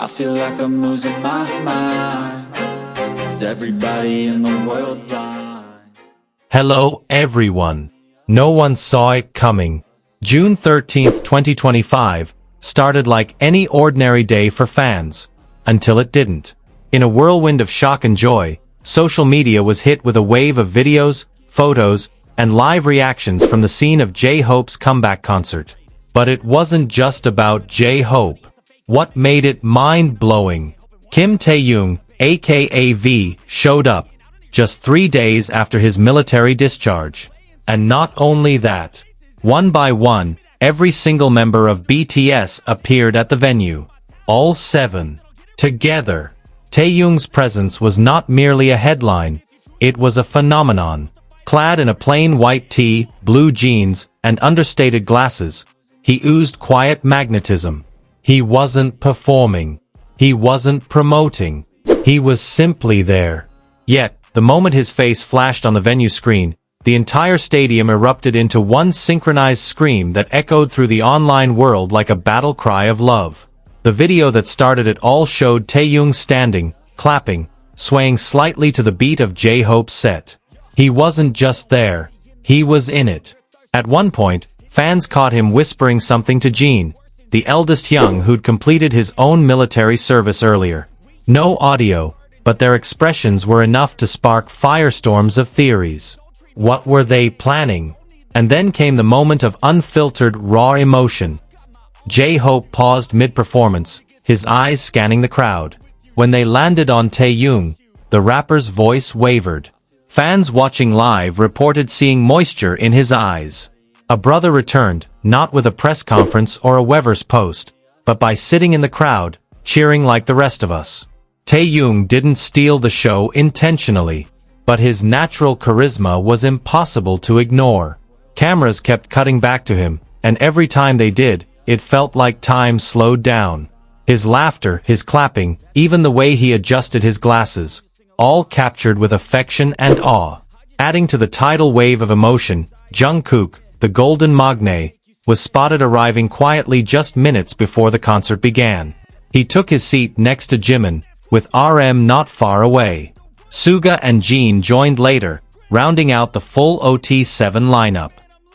I feel like I'm losing my mind. Is everybody in the world blind? Hello, everyone. No one saw it coming. June 13th, 2025, started like any ordinary day for fans. Until it didn't. In a whirlwind of shock and joy, social media was hit with a wave of videos, photos, and live reactions from the scene of J-Hope's comeback concert. But it wasn't just about J-Hope. What made it mind-blowing? Kim Taehyung, aka V, showed up, just 3 days after his military discharge. And not only that, one by one, every single member of BTS appeared at the venue. All 7. Together. Taehyung's presence was not merely a headline, it was a phenomenon. Clad in a plain white tee, blue jeans, and understated glasses, he oozed quiet magnetism. He wasn't performing. He wasn't promoting. He was simply there. Yet, the moment his face flashed on the venue screen, the entire stadium erupted into one synchronized scream that echoed through the online world like a battle cry of love. The video that started it all showed Taehyung standing, clapping, swaying slightly to the beat of J-Hope's set. He wasn't just there. He was in it. At one point, fans caught him whispering something to Jin, the eldest young who'd completed his own military service earlier. No audio, but their expressions were enough to spark firestorms of theories. What were they planning? And then came the moment of unfiltered, raw emotion. J-Hope paused mid-performance, his eyes scanning the crowd. When they landed on Taehyung, the rapper's voice wavered. Fans watching live reported seeing moisture in his eyes. A brother returned, not with a press conference or a Weverse post, but by sitting in the crowd, cheering like the rest of us. Taehyung didn't steal the show intentionally, but his natural charisma was impossible to ignore. Cameras kept cutting back to him, and every time they did, it felt like time slowed down. His laughter, his clapping, even the way he adjusted his glasses, all captured with affection and awe. Adding to the tidal wave of emotion, Jungkook, the Golden Magne, was spotted arriving quietly just minutes before the concert began. He took his seat next to Jimin, with RM not far away. Suga and Jin joined later, rounding out the full OT7 lineup.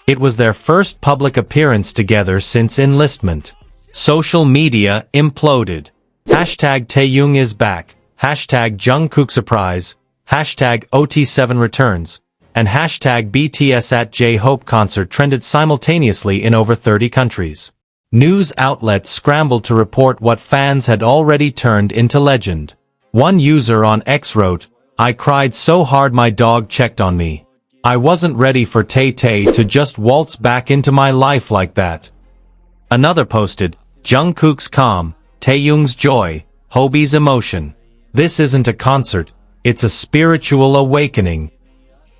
It was their first public appearance together since enlistment. Social media imploded. Hashtag Taehyung is back, hashtag Jungkook surprise, hashtag OT7 returns, and hashtag BTS at J-Hope concert trended simultaneously in over 30 countries. News outlets scrambled to report what fans had already turned into legend. One user on X wrote, "I cried so hard my dog checked on me. I wasn't ready for Tay-Tay to just waltz back into my life like that." Another posted, "Jungkook's calm, Taehyung's joy, Hobi's emotion. This isn't a concert, it's a spiritual awakening."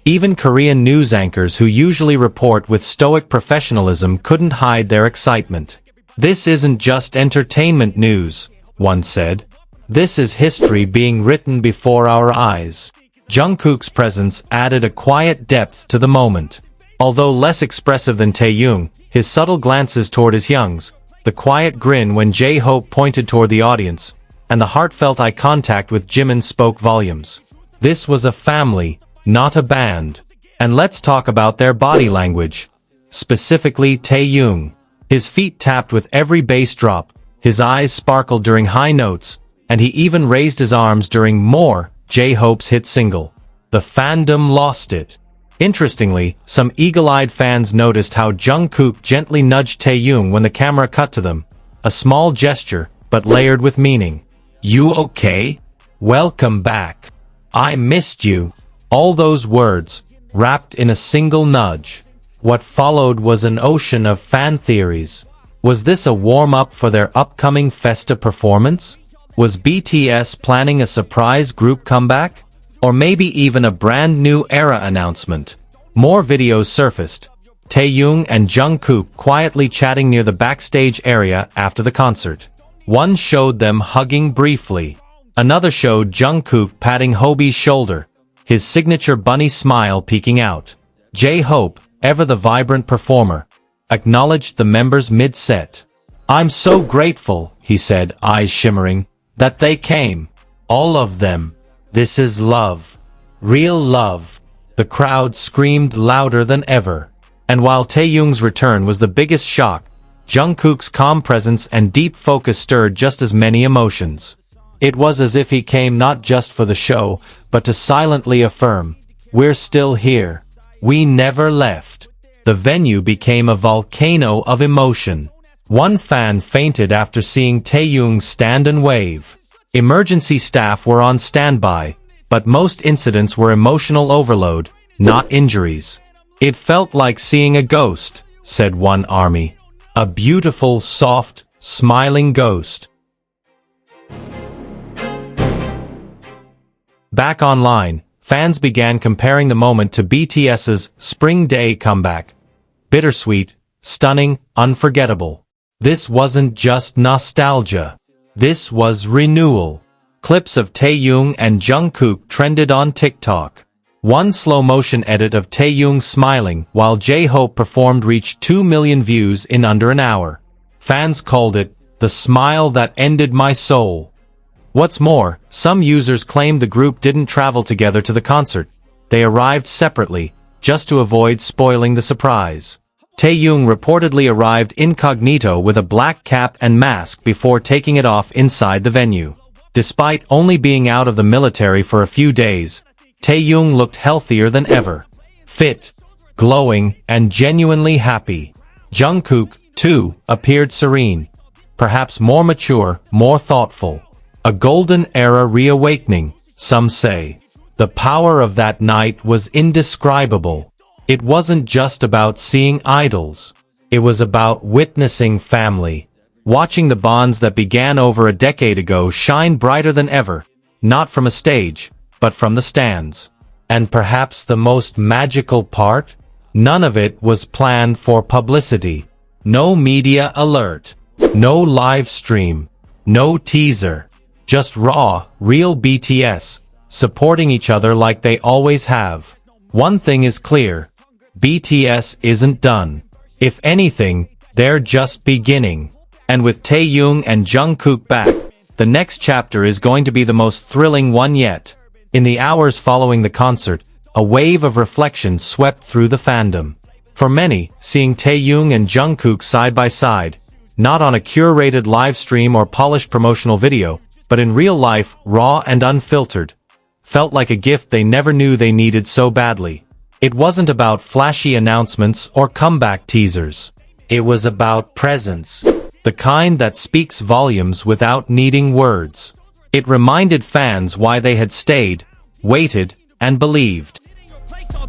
Even Korean news anchors who usually report with stoic professionalism couldn't hide their excitement. "This isn't just entertainment news," one said. "This is history being written before our eyes." Jungkook's presence added a quiet depth to the moment. Although less expressive than Taehyung, his subtle glances toward his youngs, the quiet grin when J-Hope pointed toward the audience, and the heartfelt eye contact with Jimin spoke volumes. This was a family, not a band. And let's talk about their body language. Specifically Taehyung. His feet tapped with every bass drop, his eyes sparkled during high notes, and he even raised his arms during More, J-Hope's hit single. The fandom lost it. Interestingly, some eagle-eyed fans noticed how Jungkook gently nudged Taehyung when the camera cut to them. A small gesture, but layered with meaning. "You okay? Welcome back. I missed you." All those words, wrapped in a single nudge. What followed was an ocean of fan theories. Was this a warm-up for their upcoming Festa performance? Was BTS planning a surprise group comeback? Or maybe even a brand new era announcement? More videos surfaced. Taehyung and Jungkook quietly chatting near the backstage area after the concert. One showed them hugging briefly. Another showed Jungkook patting Hobi's shoulder, his signature bunny smile peeking out. J-Hope, ever the vibrant performer, acknowledged the members mid-set. "I'm so grateful," he said, eyes shimmering. That they came. All of them. This is love. Real love. The crowd screamed louder than ever. And while Taehyung's return was the biggest shock, Jungkook's calm presence and deep focus stirred just as many emotions. It was as if he came not just for the show, but to silently affirm, "We're still here. We never left." The venue became a volcano of emotion. One fan fainted after seeing Taehyung stand and wave. Emergency staff were on standby, but most incidents were emotional overload, not injuries. "It felt like seeing a ghost," said one army. "A beautiful, soft, smiling ghost." Back online, fans began comparing the moment to BTS's Spring Day comeback. Bittersweet, stunning, unforgettable. This wasn't just nostalgia. This was renewal. Clips of Taehyung and Jungkook trended on TikTok. One slow-motion edit of Taehyung smiling while J-Hope performed reached 2 million views in under an hour. Fans called it, "the smile that ended my soul." What's more, some users claimed the group didn't travel together to the concert. They arrived separately, just to avoid spoiling the surprise. Taehyung reportedly arrived incognito with a black cap and mask before taking it off inside the venue. Despite only being out of the military for a few days, Taehyung looked healthier than ever. Fit, glowing, and genuinely happy. Jungkook, too, appeared serene. Perhaps more mature, more thoughtful. A golden era reawakening, some say. The power of that night was indescribable. It wasn't just about seeing idols. It was about witnessing family. Watching the bonds that began over a decade ago shine brighter than ever, not from a stage, but from the stands. And perhaps the most magical part? None of it was planned for publicity. No media alert. No live stream. No teaser. Just raw, real BTS, supporting each other like they always have. One thing is clear. BTS isn't done. If anything, they're just beginning. And with Taehyung and Jungkook back, the next chapter is going to be the most thrilling one yet. In the hours following the concert, a wave of reflection swept through the fandom. For many, seeing Taehyung and Jungkook side by side, not on a curated live stream or polished promotional video, but in real life, raw and unfiltered, felt like a gift they never knew they needed so badly. It wasn't about flashy announcements or comeback teasers. It was about presence. The kind that speaks volumes without needing words. It reminded fans why they had stayed, waited, and believed.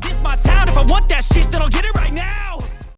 This my town. If I want that shit, then I'll get it right now.